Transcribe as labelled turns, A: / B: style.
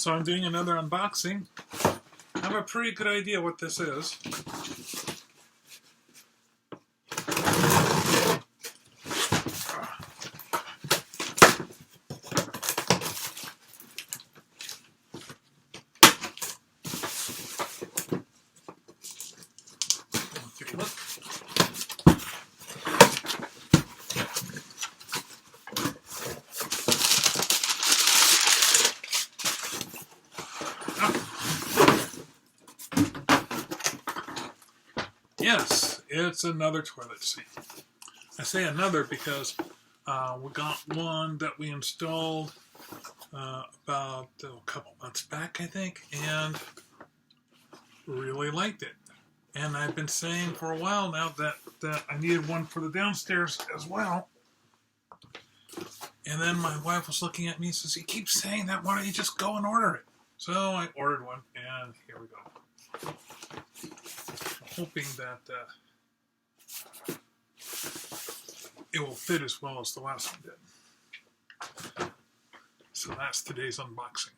A: So I'm doing another unboxing. I have a pretty good idea what this is. Take a look. Yes, it's another toilet seat. I say another because we got one that we installed about a couple months back, I think, and really liked it. And I've been saying for a while now that I needed one for the downstairs as well. And then my wife was looking at me and says, "You keep saying that, why don't you just go and order it?" So I ordered one, and here we go. I'm hoping that it will fit as well as the last one did. So that's today's unboxing.